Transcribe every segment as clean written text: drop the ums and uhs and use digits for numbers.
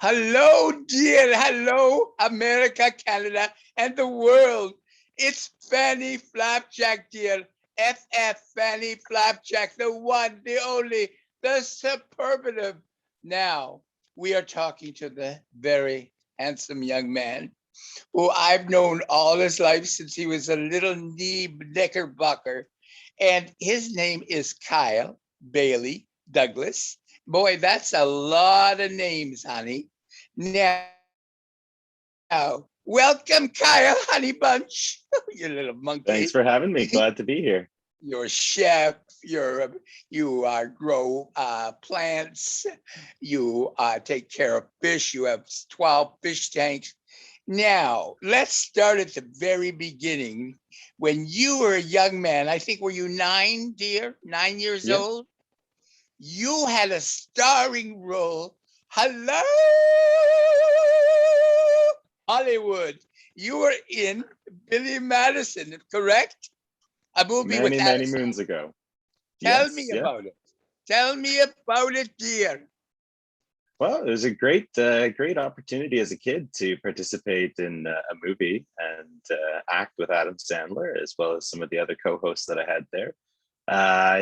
Hello, dear. Hello, America, Canada, and the world. It's Fanny Flapjack, dear. FF Fanny Flapjack, the one, the only, the superlative. Now, we are talking to the very handsome young man who I've known all his life since he was a little knee knickerbocker. And his name is Kyle Bailey Douglas. Boy, that's a lot of names, honey. Now, welcome, Kyle, honey bunch. You little monkey. Thanks for having me. Glad to be here. You're a chef. You grow plants. You take care of fish. You have 12 fish tanks. Now, let's start at the very beginning. When you were a young man, I think, were you 9, dear? 9 years Yep. old? You had a starring role. Hello, Hollywood. You were in Billy Madison, correct? A movie with Many, Adam many Sandler. moons ago. Tell Yes. me Yeah. about it. Tell me about it, dear. Well, it was a great opportunity as a kid to participate in a movie and act with Adam Sandler, as well as some of the other co-hosts that I had there.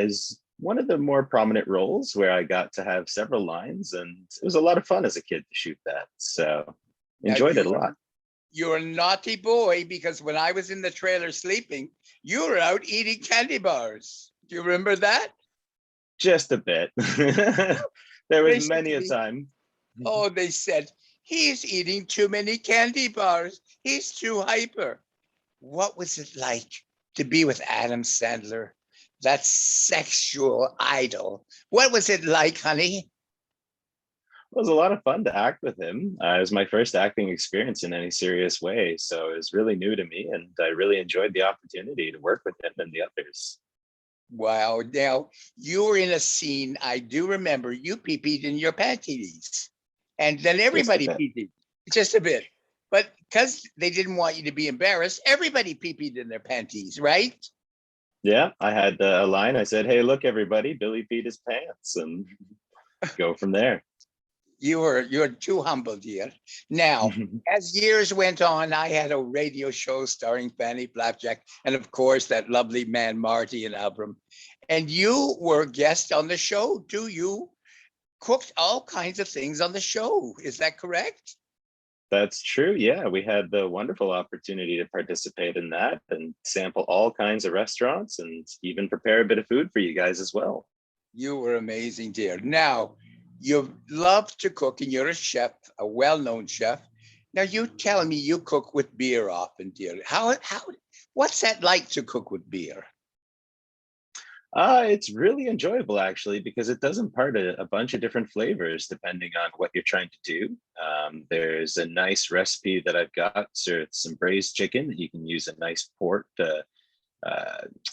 Is one of the more prominent roles where I got to have several lines, and it was a lot of fun as a kid to shoot that. So Now enjoyed it a lot. you're a naughty boy because when I was in the trailer sleeping, you were out eating candy bars. Do you remember that? Just a bit. There was They said many to a me, time. oh, they said, he's eating too many candy bars. He's too hyper. What was it like to be with Adam Sandler, that sexual idol? What was it like, honey? It was a lot of fun to act with him. It was my first acting experience in any serious way, so it was really new to me, and I really enjoyed the opportunity to work with him and the others. Wow. Now, you were in a scene, I do remember you pee-peed in your panties. And then Just a everybody bit. pee-peed, just a bit. But because they didn't want you to be embarrassed, everybody pee-peed in their panties, right? Yeah, I had a line. I said, "Hey, look, everybody, Billy peed his pants," and go from there. You're too humble, dear. Now, as years went on, I had a radio show starring Fanny Flapjack, and of course that lovely man Marty and Abram. And you were a guest on the show too. You cooked all kinds of things on the show. Is that correct? That's true. Yeah, we had the wonderful opportunity to participate in that and sample all kinds of restaurants and even prepare a bit of food for you guys as well. You were amazing, dear. Now, you love to cook, and you're a chef, a well-known chef. Now, you tell me you cook with beer often, dear. What's that like to cook with beer? It's really enjoyable actually because it does impart a bunch of different flavors depending on what you're trying to do. There's a nice recipe that I've got, so it's some braised chicken that you can use a nice port, uh,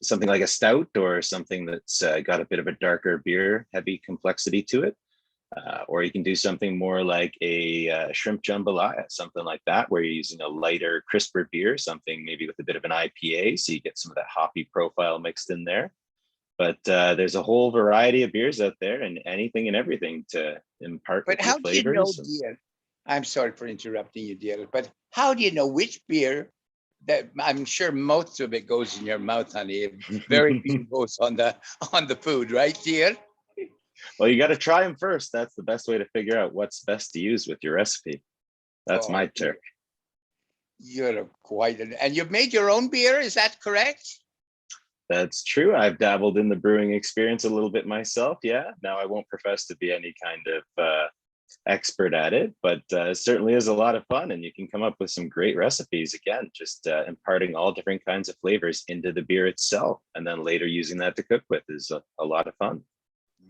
something like a stout or something that's got a bit of a darker beer heavy complexity to it. Or you can do something more like a shrimp jambalaya, something like that, where you're using a lighter, crisper beer, something maybe with a bit of an IPA, so you get some of that hoppy profile mixed in there. But there's a whole variety of beers out there and anything and everything to impart But with your how do you know, flavors. dear? I'm sorry for interrupting you, dear, but how do you know which beer that I'm sure most of it goes in your mouth, honey. Very few goes on the food, right, dear? Well, you got to try them first. That's the best way to figure out what's best to use with your recipe. That's Oh, my trick. you're quite and you've made your own beer, is that correct? That's true. I've dabbled in the brewing experience a little bit myself. Yeah. Now I won't profess to be any kind of expert at it, but it certainly is a lot of fun. And you can come up with some great recipes again, just imparting all different kinds of flavors into the beer itself. And then later using that to cook with is a lot of fun.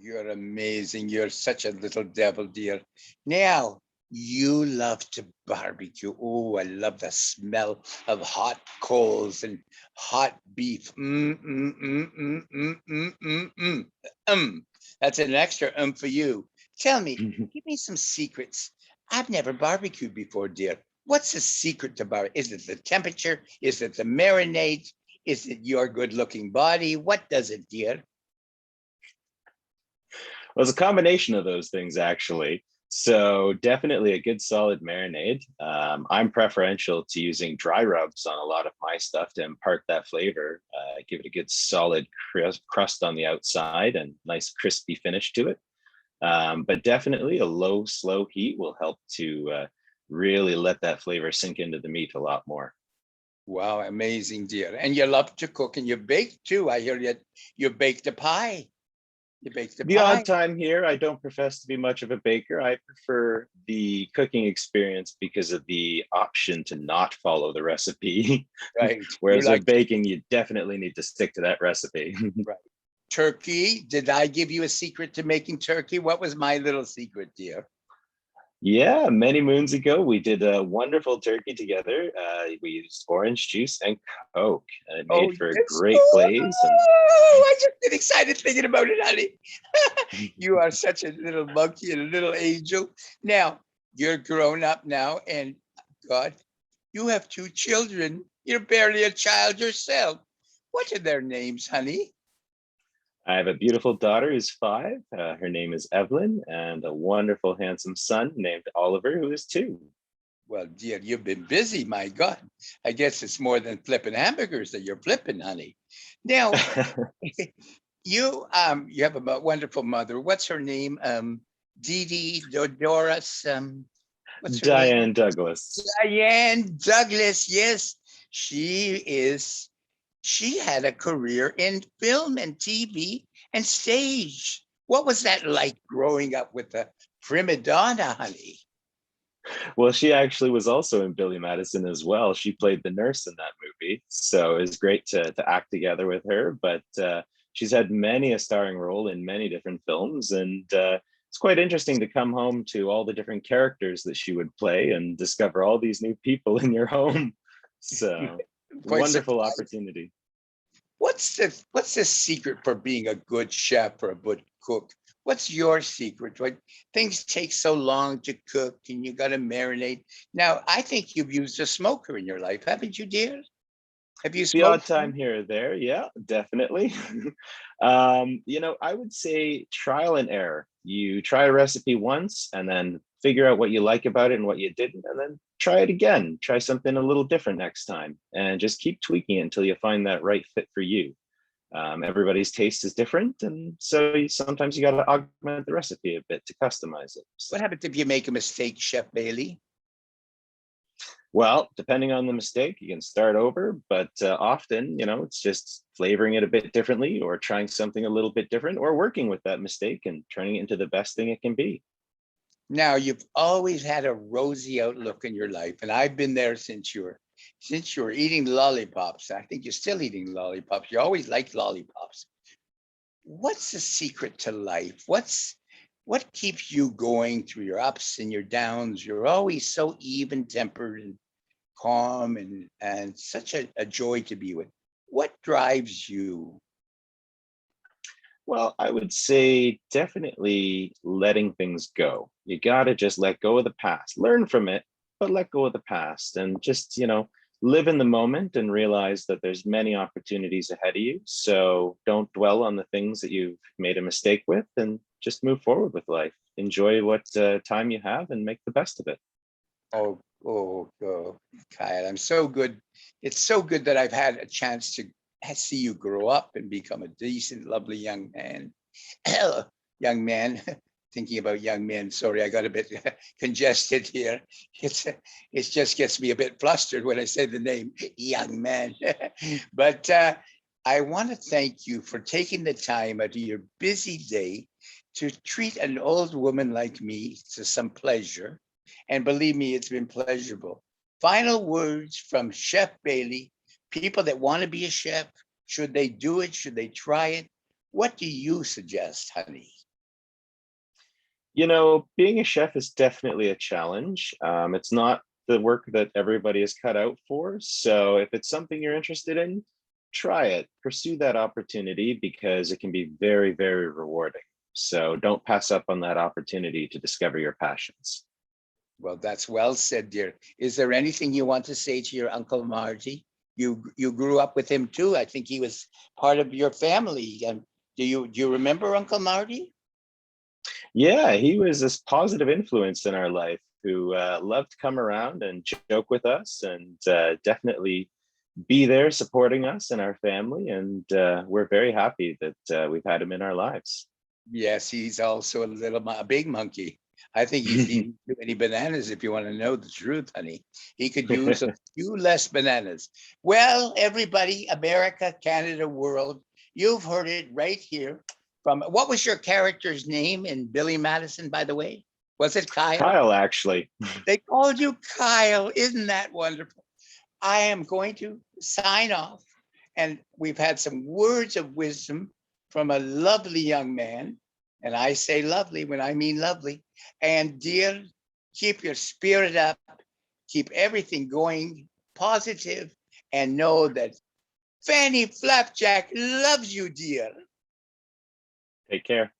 You're amazing. You're such a little devil, dear. Now, you love to barbecue. Oh, I love the smell of hot coals and hot beef. Mm. That's an extra for you. Tell me, give me some secrets. I've never barbecued before, dear. What's the secret to barbecue? Is it the temperature? Is it the marinade? Is it your good looking body? What does it, dear? Well, it's a combination of those things, actually. So definitely a good solid marinade. I'm preferential to using dry rubs on a lot of my stuff to impart that flavor, give it a good solid crust on the outside and nice crispy finish to it. But definitely a low, slow heat will help to really let that flavor sink into the meat a lot more. Wow, amazing, dear. And you love to cook and you bake too. I hear that you baked a pie. You baked a The odd pie, time here, I don't profess to be much of a baker. I prefer the cooking experience because of the option to not follow the recipe. right? You Whereas like with baking, you definitely need to stick to that recipe. right. Turkey. Did I give you a secret to making turkey? What was my little secret, dear? Yeah, many moons ago, we did a wonderful turkey together. We used orange juice and Coke, and it Oh, made for a yes. great glaze. Oh, I just get excited thinking about it, honey. You are such a little monkey and a little angel. Now, you're grown up now, and God, you have two children. You're barely a child yourself. What are their names, honey? I have a beautiful daughter who's 5. Her name is Evelyn, and a wonderful, handsome son named Oliver, who is 2. Well, dear, you've been busy, my God. I guess it's more than flipping hamburgers that you're flipping, honey. Now, you have a wonderful mother. What's her name? Dee Dee Doris. What's her name? Diane Douglas. Diane Douglas. Yes, she is. She had a career in film and TV and stage. What was that like growing up with a prima donna, honey? Well, she actually was also in Billy Madison as well. She played the nurse in that movie. So it was great to act together with her. But she's had many a starring role in many different films. And it's quite interesting to come home to all the different characters that she would play and discover all these new people in your home. So Quite wonderful surprised. opportunity. What's the secret for being a good chef or a good cook? What's your secret? What things take so long to cook and you got to marinate. Now, I think you've used a smoker in your life, haven't you, dear? Have you The odd smoked? time here or there, yeah, definitely. I would say trial and error. You try a recipe once and then figure out what you like about it and what you didn't, and then try it again. Try something a little different next time, and just keep tweaking it until you find that right fit for you. Everybody's taste is different, and so sometimes you got to augment the recipe a bit to customize it. What happens if you make a mistake, Chef Bailey? Well, depending on the mistake, you can start over, but often, it's just flavoring it a bit differently or trying something a little bit different or working with that mistake and turning it into the best thing it can be. Now, you've always had a rosy outlook in your life, and I've been there since you were eating lollipops. I think you're still eating lollipops. You always liked lollipops. What's the secret to life? What keeps you going through your ups and your downs? You're always so even tempered and calm and such a joy to be with. What drives you? Well, I would say definitely letting things go. You got to just let go of the past, learn from it, but let go of the past and just, live in the moment and realize that there's many opportunities ahead of you. So don't dwell on the things that you've made a mistake with and just move forward with life. Enjoy what time you have and make the best of it. Oh, Kyle, I'm so good. It's so good that I've had a chance to see you grow up and become a decent, lovely young man. Young man, thinking about young men. Sorry, I got a bit congested here. It's it just gets me a bit flustered when I say the name young man. But I want to thank you for taking the time out of your busy day to treat an old woman like me to some pleasure. And believe me, it's been pleasurable. Final words from Chef Bailey. People that want to be a chef, should they do it? Should they try it? What do you suggest, honey? Being a chef is definitely a challenge. It's not the work that everybody is cut out for. So if it's something you're interested in, try it, pursue that opportunity because it can be very, very rewarding. So don't pass up on that opportunity to discover your passions. Well, that's well said, dear. Is there anything you want to say to your Uncle Marty? You grew up with him too. I think he was part of your family. Do you remember Uncle Marty? Yeah, he was this positive influence in our life who loved to come around and joke with us and definitely be there supporting us and our family. And we're very happy that we've had him in our lives. Yes, he's also a big monkey. I think he's eating too many bananas, if you want to know the truth, honey. He could use a few less bananas. Well, everybody, America, Canada, world, you've heard it right here from, what was your character's name in Billy Madison, by the way? Was it Kyle? Kyle, actually. They called you Kyle. Isn't that wonderful? I am going to sign off. And we've had some words of wisdom from a lovely young man. And I say lovely when I mean lovely. And dear, keep your spirit up, keep everything going positive, and know that Fanny Flapjack loves you, dear. Take care.